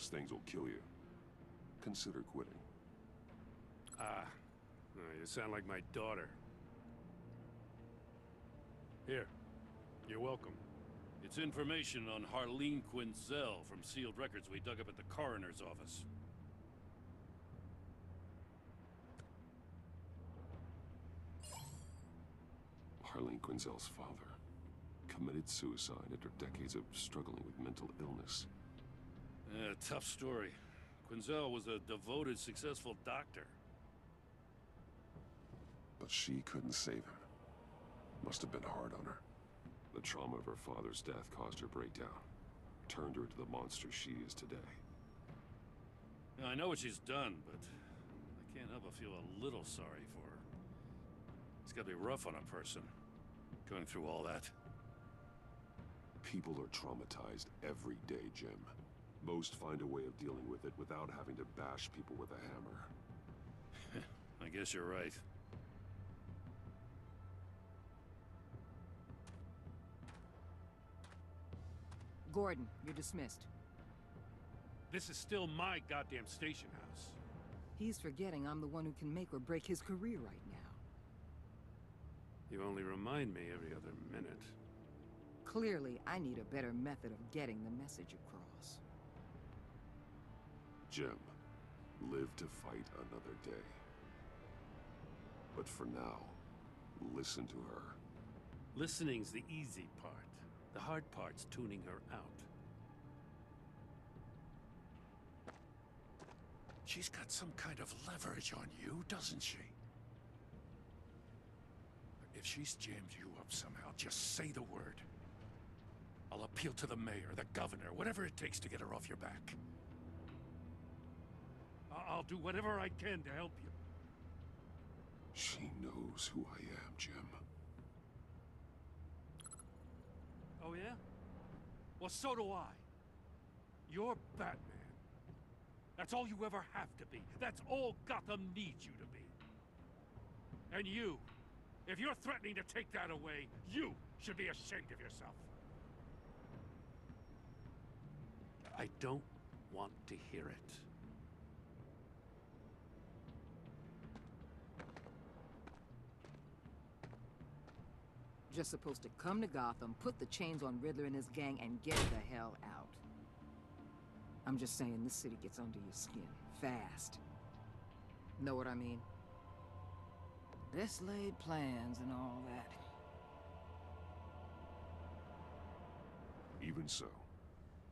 those things will kill you. Consider quitting. You sound like my daughter. Here. You're welcome. It's information on Harleen Quinzel from sealed records we dug up at the coroner's office. Harleen Quinzel's father committed suicide after decades of struggling with mental illness. Yeah, tough story. Quinzel was a devoted, successful doctor. But she couldn't save him. Must have been hard on her. The trauma of her father's death caused her breakdown. Turned her into the monster she is today. Now, I know what she's done, but I can't help but feel a little sorry for her. It's gotta be rough on a person, going through all that. People are traumatized every day, Jim. Most find a way of dealing with it without having to bash people with a hammer. I guess you're right. Gordon, you're dismissed. This is still my goddamn station house. He's forgetting I'm the one who can make or break his career right now. You only remind me every other minute. Clearly, I need a better method of getting the message across. Jim, live to fight another day. But for now, listen to her. Listening's the easy part. The hard part's tuning her out. She's got some kind of leverage on you, doesn't she? If she's jammed you up somehow, just say the word. I'll appeal to the mayor, the governor, whatever it takes to get her off your back. I'll do whatever I can to help you. She knows who I am, Jim. Oh, yeah? Well, so do I. You're Batman. That's all you ever have to be. That's all Gotham needs you to be. And you, if you're threatening to take that away, you should be ashamed of yourself. I don't want to hear it. Just supposed to come to Gotham, put the chains on Riddler and his gang, and get the hell out. I'm just saying, this city gets under your skin. Fast. Know what I mean? Best laid plans and all that. Even so,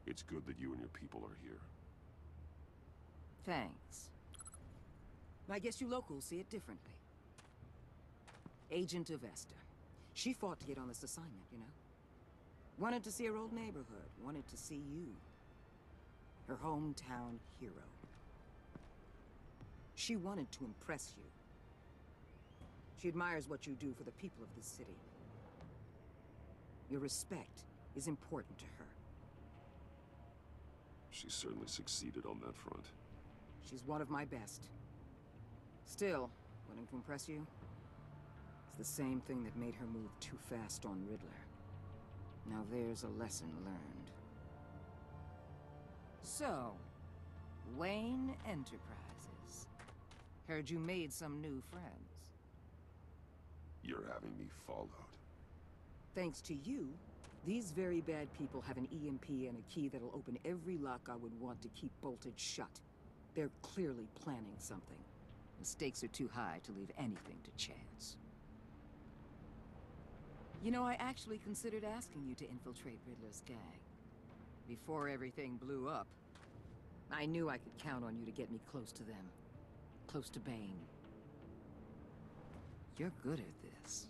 it's good that you and your people are here. Thanks. I guess you locals see it differently. Agent of Esther. She fought to get on this assignment, you know? Wanted to see her old neighborhood. Wanted to see you. Her hometown hero. She wanted to impress you. She admires what you do for the people of this city. Your respect is important to her. She certainly succeeded on that front. She's one of my best. Still, wanting to impress you? It's the same thing that made her move too fast on Riddler. Now there's a lesson learned. So, Wayne Enterprises. Heard you made some new friends. You're having me followed. Thanks to you, these very bad people have an EMP and a key that'll open every lock I would want to keep bolted shut. They're clearly planning something. The stakes are too high to leave anything to chance. You know, I actually considered asking you to infiltrate Riddler's gang. Before everything blew up, I knew I could count on you to get me close to them. Close to Bane. You're good at this.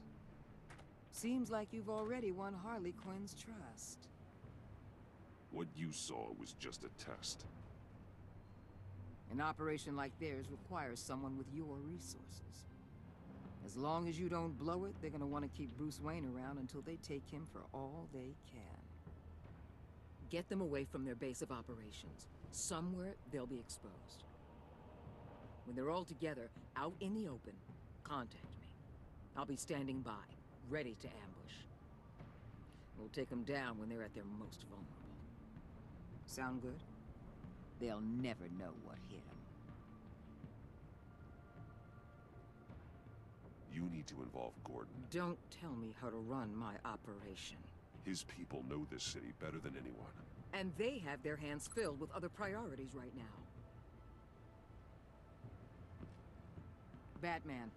Seems like you've already won Harley Quinn's trust. What you saw was just a test. An operation like theirs requires someone with your resources. As long as you don't blow it, they're gonna want to keep Bruce Wayne around until they take him for all they can. Get them away from their base of operations. Somewhere they'll be exposed. When they're all together, out in the open, contact me. I'll be standing by, ready to ambush. We'll take them down when they're at their most vulnerable. Sound good? they'll never know what hit them. You need to involve Gordon. Don't tell me how to run my operation. His people know this city better than anyone. And they have their hands filled with other priorities right now. Batman.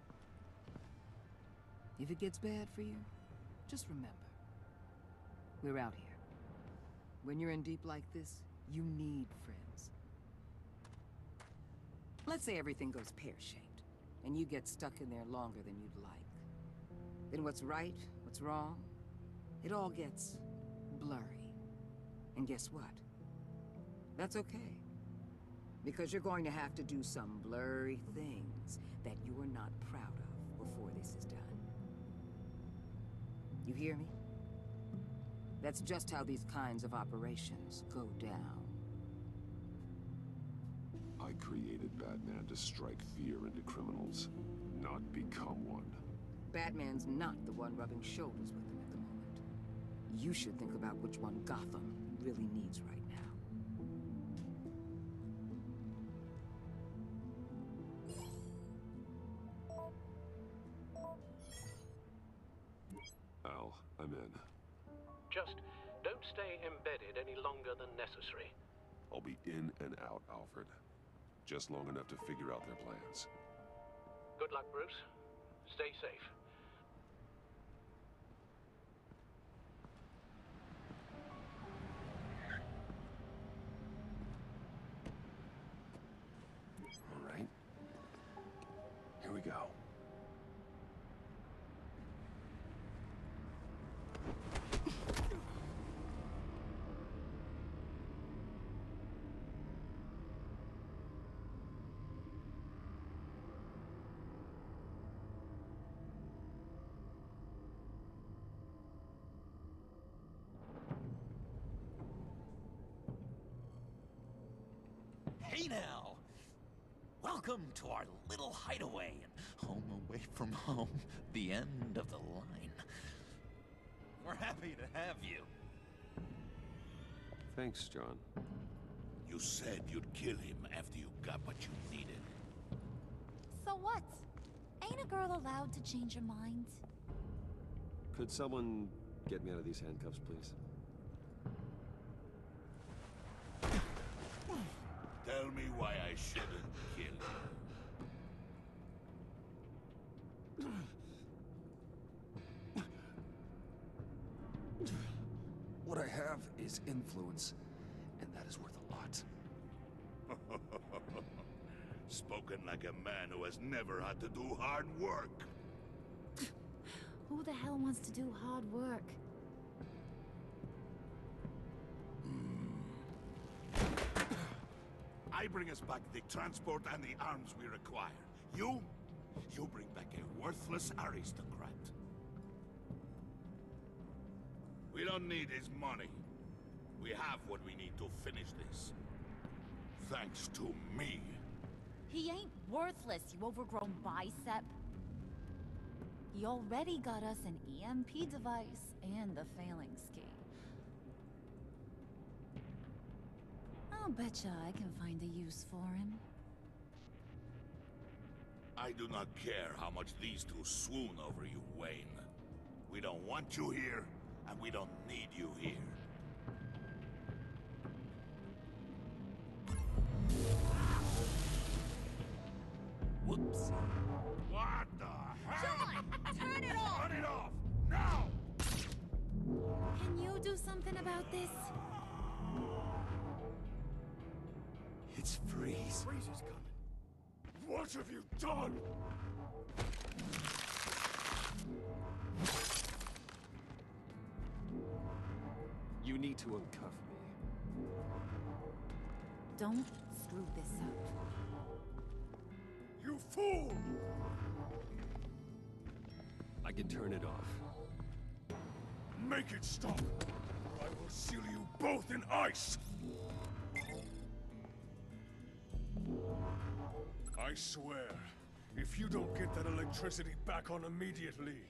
If it gets bad for you, just remember, we're out here. When you're in deep like this, you need friends. Let's say everything goes pear-shaped, and you get stuck in there longer than you'd like. Then what's right, what's wrong, it all gets blurry. And guess what? That's okay. Because you're going to have to do some blurry things that you're not proud of before this is done. You hear me? That's just how these kinds of operations go down. I created Batman to strike fear into criminals, not become one. Batman's not the one rubbing shoulders with them at the moment. You should think about which one Gotham really needs right now. Al, I'm in. Just don't stay embedded any longer than necessary. I'll be in and out, Alfred. Just long enough to figure out their plans. Good luck, Bruce. Stay safe. All right. Here we go. Hey now! Welcome to our little hideaway and home away from home, the end of the line. We're happy to have you. Thanks, John. You said you'd kill him after you got what you needed. So what? Ain't a girl allowed to change her mind? Could someone get me out of these handcuffs, please? Tell me why I shouldn't kill you. What I have is influence, and that is worth a lot. Spoken like a man who has never had to do hard work. Who the hell wants to do hard work? I bring us back the transport and the arms we require. You bring back a worthless aristocrat. We don't need his money. We have what we need to finish this. Thanks to me. He ain't worthless, you overgrown bicep. He already got us an EMP device and the phalanx key. I'll betcha I can find a use for him. I do not care how much these two swoon over you, Wayne. We don't want you here, and we don't need you here. Whoops. What the hell? John, turn it off! Turn it off! Now! Can you do something about this? It's Freeze. Freeze is coming. What have you done? You need to uncuff me. Don't screw this up. You fool! I can turn it off. Make it stop, or I will seal you both in ice! I swear, if you don't get that electricity back on immediately,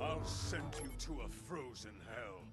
I'll send you to a frozen hell.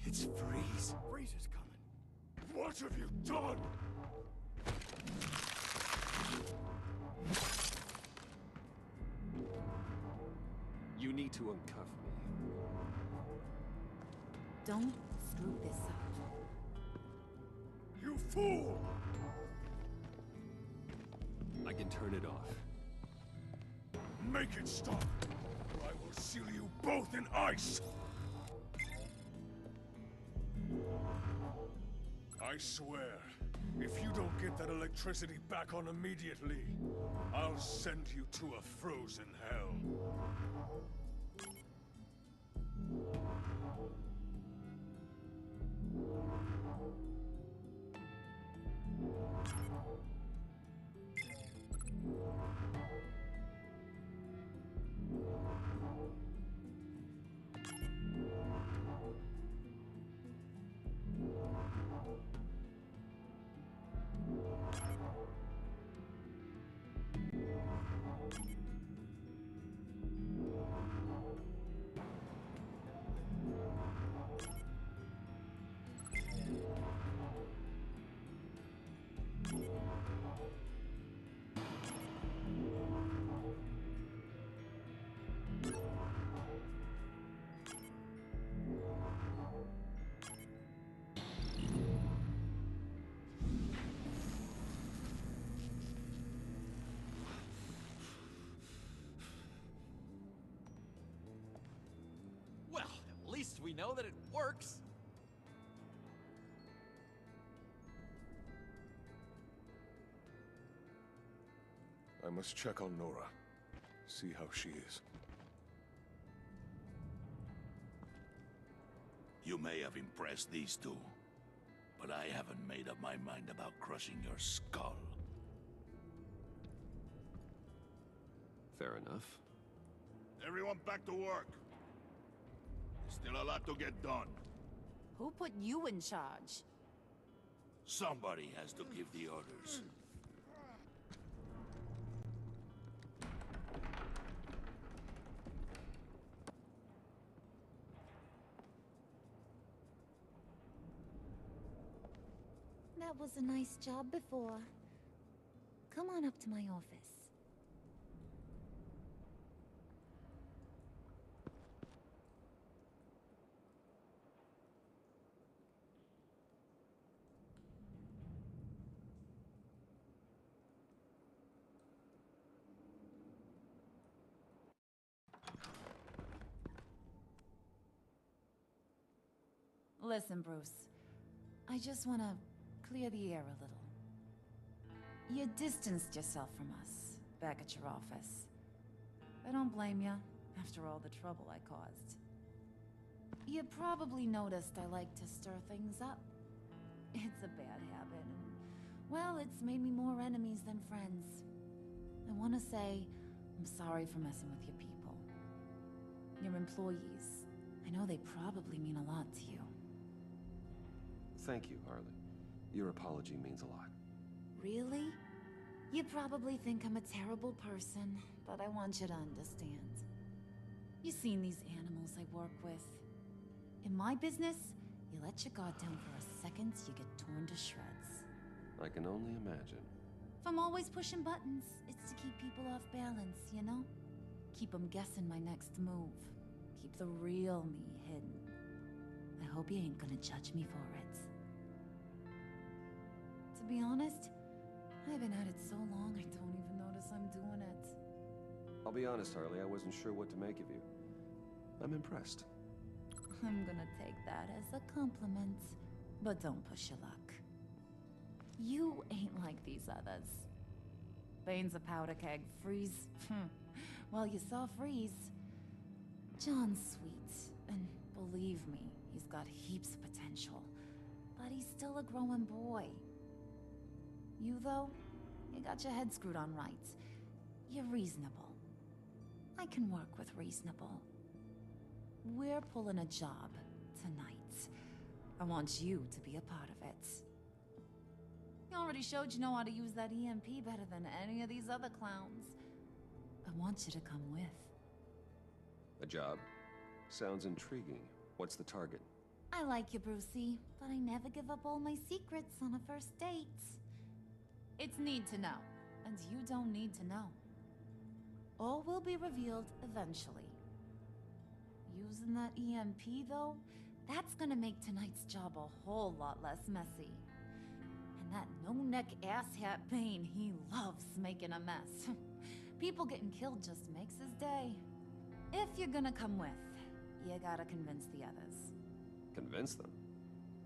It's Freeze. Freeze is coming. What have you done? You need to uncuff me. Don't screw this up. You fool! I can turn it off. Make it stop, or I will seal you both in ice! I swear, if you don't get that electricity back on immediately, I'll send you to a frozen hell. Well, at least we know that it works. I must check on Nora. See how she is. You may have impressed these two, but I haven't made up my mind about crushing your skull. Fair enough. Everyone back to work. There's still a lot to get done. Who put you in charge? Somebody has to give the orders. That was a nice job before. Come on up to my office. Listen, Bruce. I just want to clear the air a little. You distanced yourself from us back at your office. I don't blame you, after all the trouble I caused. You probably noticed I like to stir things up. It's a bad habit, and, well, it's made me more enemies than friends. I want to say I'm sorry for messing with your people. Your employees. I know they probably mean a lot to you. Thank you, Harley. Your apology means a lot. Really? You probably think I'm a terrible person, but I want you to understand. You've seen these animals I work with. In my business, you let your guard down for a second, you get torn to shreds. I can only imagine. If I'm always pushing buttons, it's to keep people off balance, you know? Keep them guessing my next move. Keep the real me hidden. I hope you ain't gonna judge me for it. To be honest, I've been at it so long I don't even notice I'm doing it. I'll be honest, Harley, I wasn't sure what to make of you. I'm impressed. I'm gonna take that as a compliment, but don't push your luck. You ain't like these others. Bane's a powder keg, Freeze. Well, you saw Freeze. John's sweet, and believe me, he's got heaps of potential. But he's still a growing boy. You, though, you got your head screwed on right. You're reasonable. I can work with reasonable. We're pulling a job tonight. I want you to be a part of it. You already showed you know how to use that EMP better than any of these other clowns. I want you to come with. A job? Sounds intriguing. What's the target? I like you, Brucey, but I never give up all my secrets on a first date. It's need to know, and you don't need to know. All will be revealed eventually. Using that EMP, though, that's gonna make tonight's job a whole lot less messy. And that no-neck asshat Bane, he loves making a mess. People getting killed just makes his day. If you're gonna come with, you gotta convince the others. Convince them?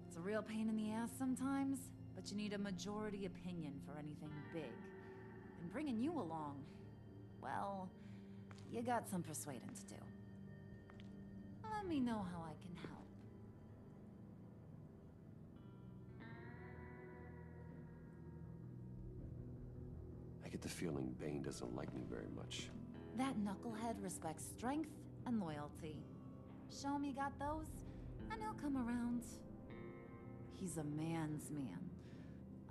It's a real pain in the ass sometimes, but you need a majority opinion for anything big. And bringing you along, well, you got some persuading to do. Let me know how I can help. I get the feeling Bane doesn't like me very much. That knucklehead respects strength and loyalty. Show him you got those, and he'll come around. He's a man's man.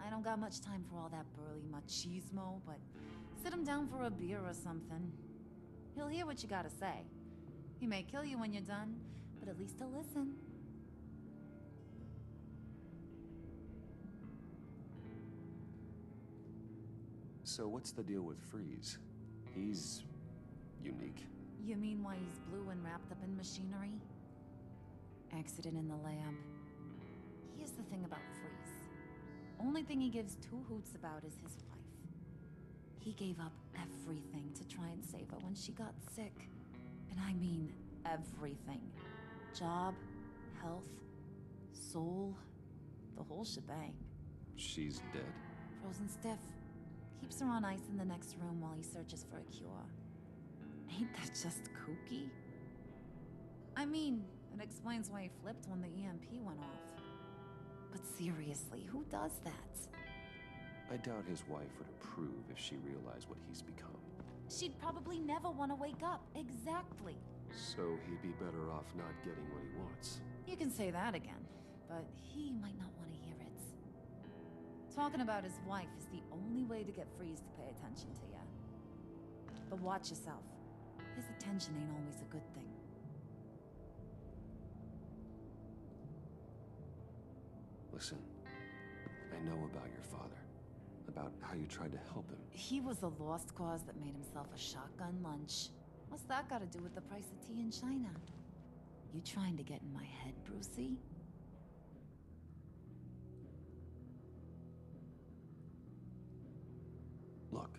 I don't got much time for all that burly machismo, but sit him down for a beer or something. He'll hear what you gotta say. He may kill you when you're done, but at least he'll listen. So what's the deal with Freeze? He's unique. You mean why he's blue and wrapped up in machinery? Accident in the lab. Here's the thing about Freeze. Only thing he gives two hoots about is his wife. He gave up everything to try and save her when she got sick. And I mean everything. Job, health, soul, the whole shebang. She's dead? Frozen stiff. Keeps her on ice in the next room while he searches for a cure. Ain't that just kooky? I mean, it explains why he flipped when the EMP went off. But seriously, who does that? I doubt his wife would approve if she realized what he's become. She'd probably never want to wake up. Exactly. So he'd be better off not getting what he wants. You can say that again, but he might not want to hear it. Talking about his wife is the only way to get Freeze to pay attention to you. But watch yourself. His attention ain't always a good thing. Listen, I know about your father. About how you tried to help him. He was a lost cause that made himself a shotgun lunch. What's that got to do with the price of tea in China? You trying to get in my head, Brucey? Look,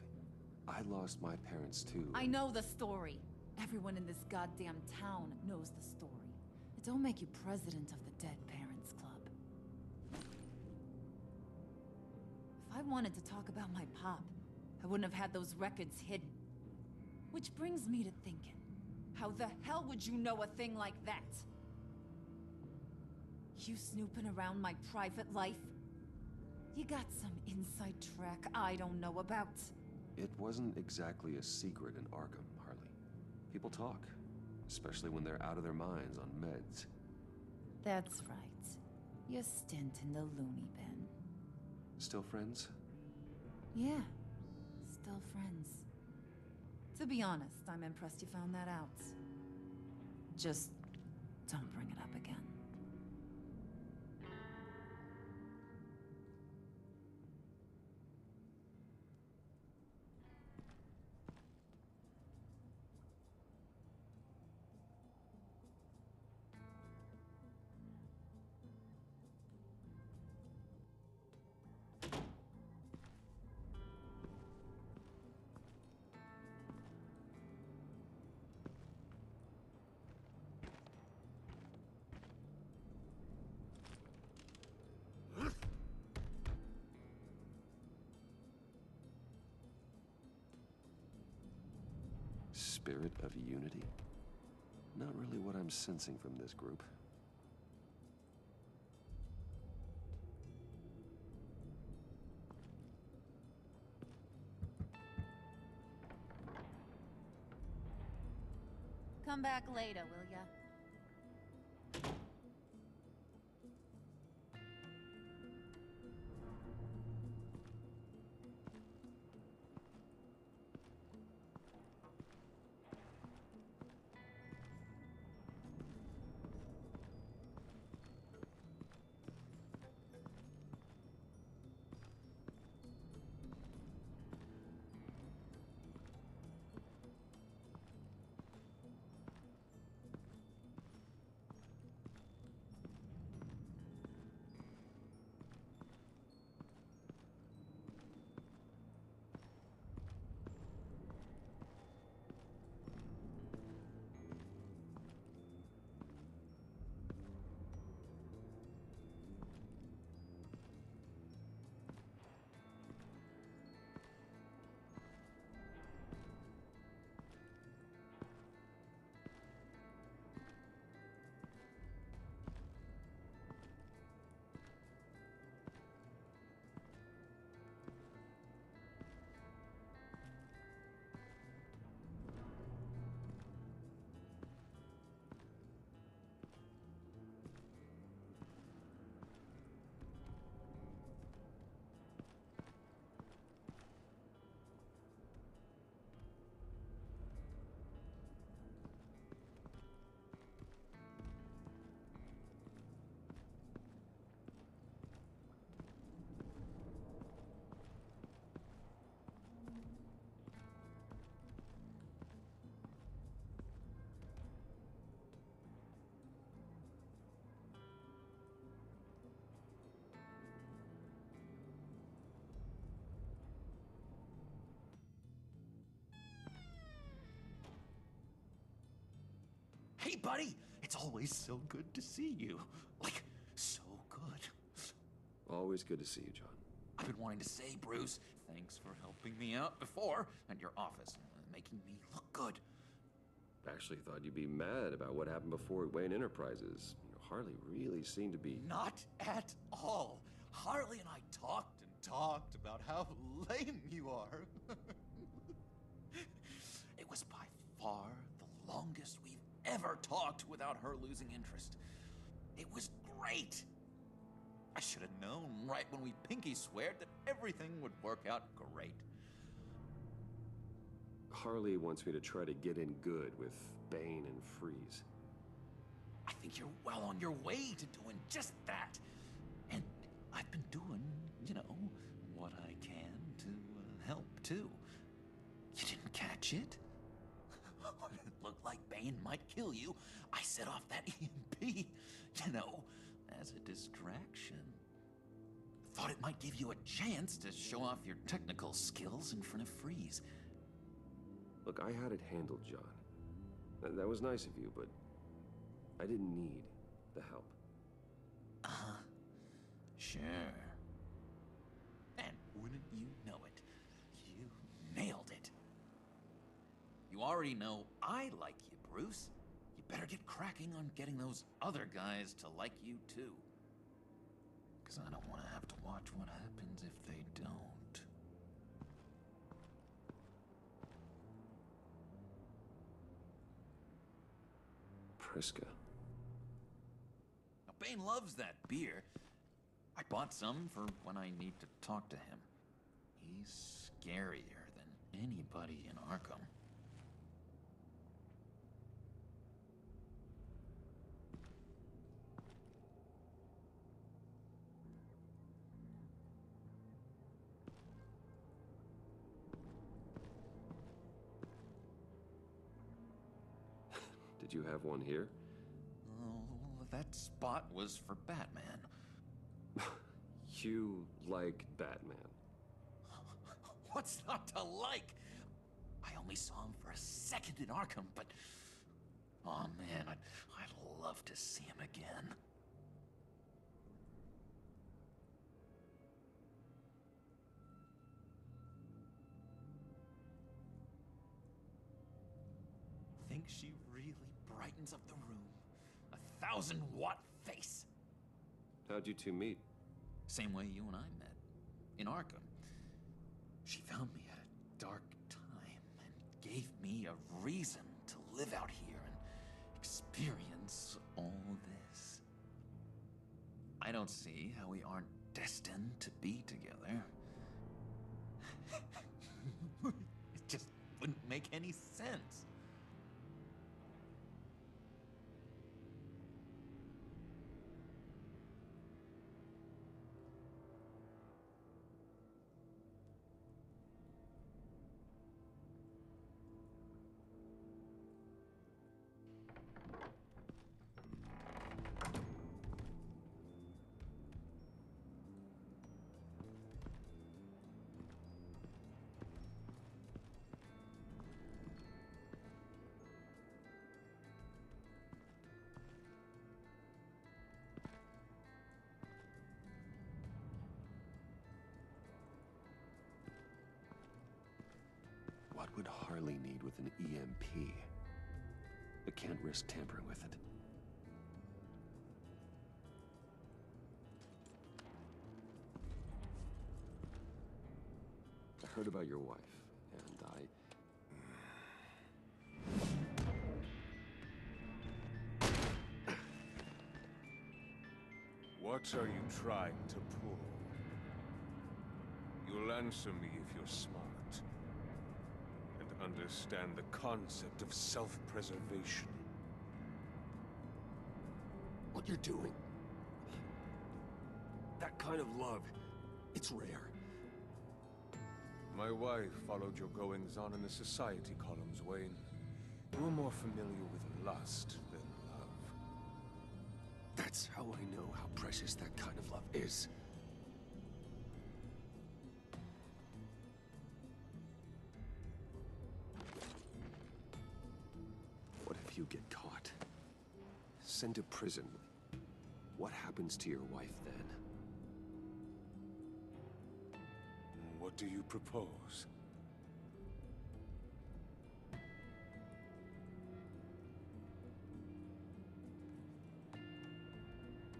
I lost my parents too. I know the story. Everyone in this goddamn town knows the story. It don't make you president of the Dead Parents Club. If I wanted to talk about my pop, I wouldn't have had those records hidden. Which brings me to thinking, how the hell would you know a thing like that? You snooping around my private life? You got some inside track I don't know about. It wasn't exactly a secret in Arkham, Harley. People talk, especially when they're out of their minds on meds. That's right. Your stint in the loony bin. Still friends? Yeah, still friends. To be honest, I'm impressed you found that out. Just don't bring it up again. Spirit of unity? Not really what I'm sensing from this group. Come back later, will ya? buddy. It's always so good to see you. Like, so good. Always good to see you, John. I've been wanting to say, Bruce, thanks for helping me out before at your office, making me look good. Actually thought you'd be mad about what happened before at Wayne Enterprises. You know, Harley really seemed to be... Not at all. Harley and I talked and talked about how lame you are. It was by far the longest we've ever talked without her losing interest. It was great. I should have known right when we pinky sweared that everything would work out great. Harley wants me to try to get in good with Bane and Freeze. I think you're well on your way to doing just that. And I've been doing, you know, what I can to help, too. You didn't catch it? When it looked like Bane might kill you, I set off that EMP, you know, as a distraction. Thought it might give you a chance to show off your technical skills in front of Freeze. Look, I had it handled, John. That was nice of you, but I didn't need the help. Sure. And wouldn't you know it, you nailed it. You already know I like you, Bruce. You better get cracking on getting those other guys to like you, too. Because I don't want to have to watch what happens if they don't. Priska. Now, Bane loves that beer. I bought some for when I need to talk to him. He's scarier than anybody in Arkham. Did you have one here? Oh, that spot was for Batman. You like Batman. What's not to like? I only saw him for a second in Arkham, but... oh man, I'd love to see him again. Think she really brightens up the room. 1,000-watt face. How'd you two meet? Same way you and I met. In Arkham. She found me at a dark time and gave me a reason to live out here and experience all this. I don't see how we aren't destined to be together. It just wouldn't make any sense. What would Harley need with an EMP? I can't risk tampering with it. I heard about your wife, and What are you trying to pull? You'll answer me if you're smart and understand the concept of self-preservation. What you're doing... that kind of love, it's rare. My wife followed your goings-on in the society columns, Wayne. You were more familiar with lust than love. That's how I know how precious that kind of love is. what if you get caught? sent to prison, what happens to your wife then? What do you propose?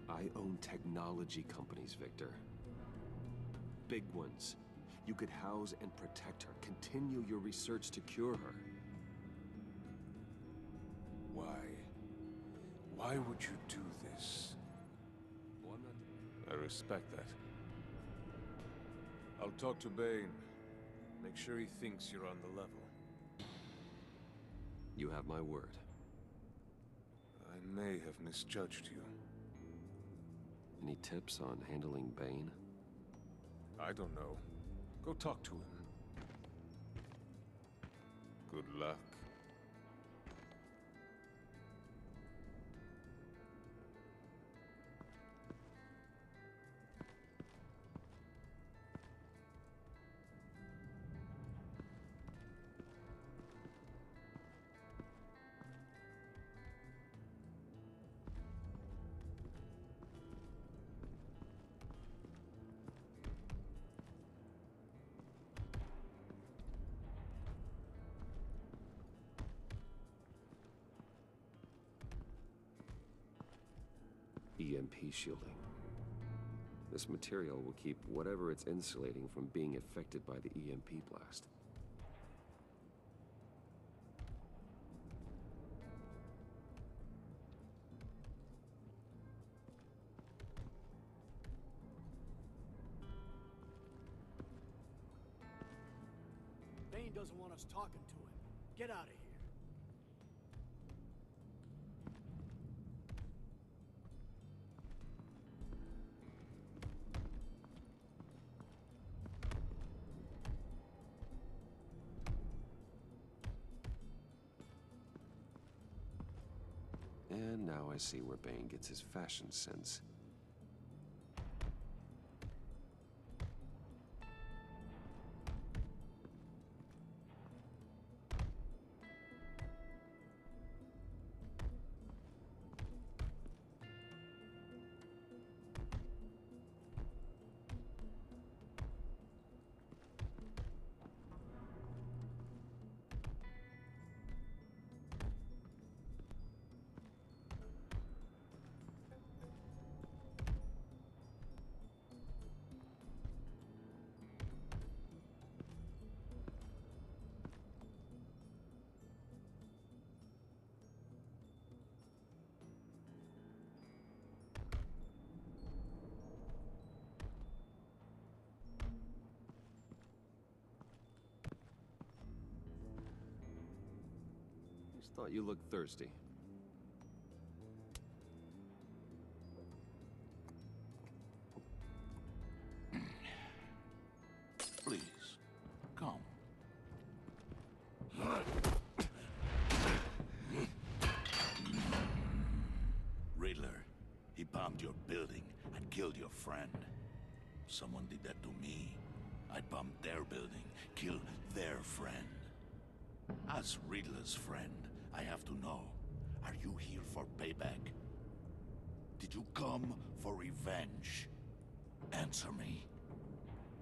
I own technology companies, Victor. Big ones. You could house and protect her, continue your research to cure her. Why? Why would you do this? Well, I'm not... I respect that. I'll talk to Bane. Make sure he thinks you're on the level. You have my word. I may have misjudged you. Any tips on handling Bane? I don't know. Go talk to him. Good luck. EMP shielding. This material will keep whatever it's insulating from being affected by the EMP blast. Bane doesn't want us talking to him. Get out of here. And now I see where Bane gets his fashion sense. Just thought you looked thirsty. Please, come. Riddler, he bombed your building and killed your friend. Someone did that to me. I'd bomb their building, kill their friend. As Riddler's friend, I have to know, are you here for payback? Did you come for revenge? Answer me,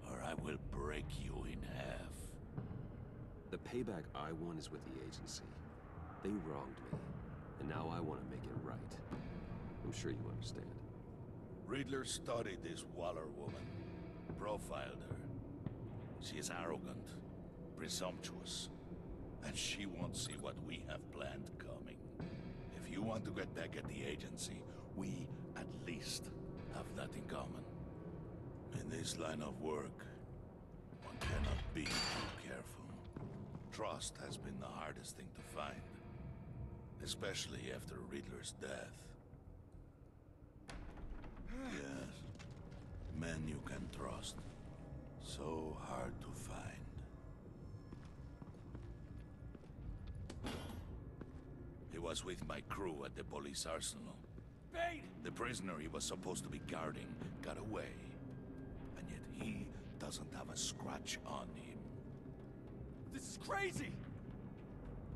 or I will break you in half. The payback I want is with the agency. They wronged me, and now I want to make it right. I'm sure you understand. Riddler studied this Waller woman, profiled her. She is arrogant, presumptuous, and she won't see what we have planned coming. If you want to get back at the agency, we at least have that in common. In this line of work, one cannot be too careful. Trust has been the hardest thing to find, especially after Riddler's death. Yes, men you can trust. So hard to find. He was with my crew at the police arsenal. Bane! The prisoner he was supposed to be guarding got away. And yet he doesn't have a scratch on him. This is crazy!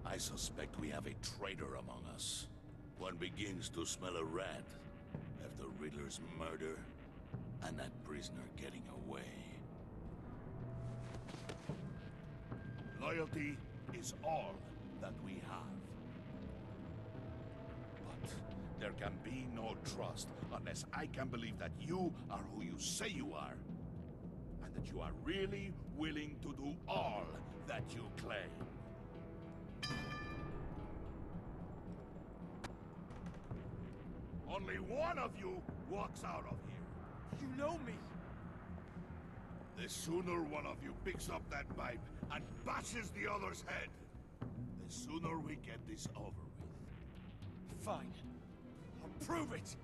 I suspect we have a traitor among us. One begins to smell a rat after Riddler's murder and that prisoner getting away. Loyalty is all that we have. But there can be no trust unless I can believe that you are who you say you are. And that you are really willing to do all that you claim. Only one of you walks out of here. You know me. The sooner one of you picks up that pipe and bashes the other's head, the sooner we get this over with. Fine. I'll prove it.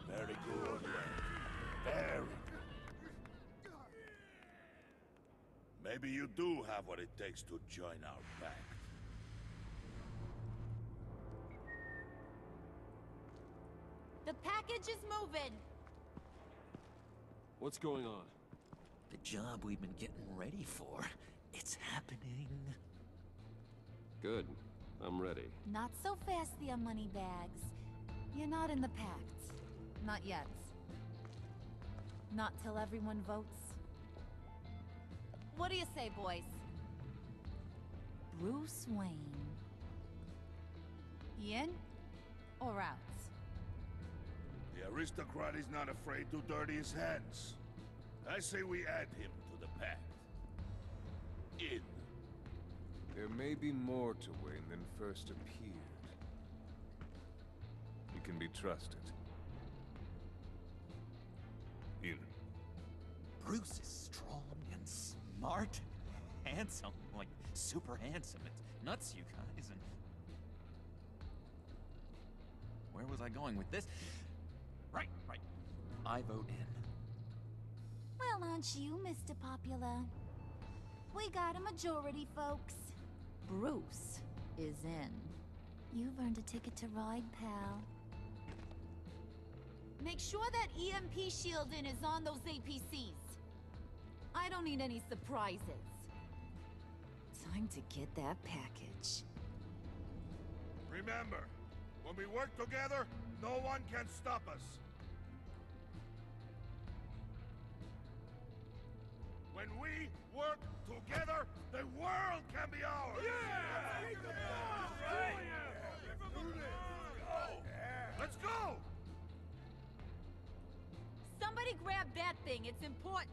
Very good, very good. Maybe you do have what it takes to join our pact. The package is moving. What's going on? The job we've been getting ready for, it's happening. Good. I'm ready. Not so fast, the money bags. You're not in the pact. Not yet. Not till everyone votes. What do you say, boys? Bruce Wayne. In or out? The aristocrat is not afraid to dirty his hands. I say we add him to the pact. In. There may be more to Wayne than first appeared. He can be trusted. In. Bruce is strong and smart, handsome, like super handsome. It's nuts, you guys, and... Where was I going with this? Right. I vote in. Well, aren't you, Mr. Popular? We got a majority, folks. Bruce is in. You've earned a ticket to ride, pal. Make sure that EMP shielding is on those APCs. I don't need any surprises. Time to get that package. Remember, when we work together, no one can stop us. When we work together, the world can be ours! Let's go! Somebody grab that thing, it's important.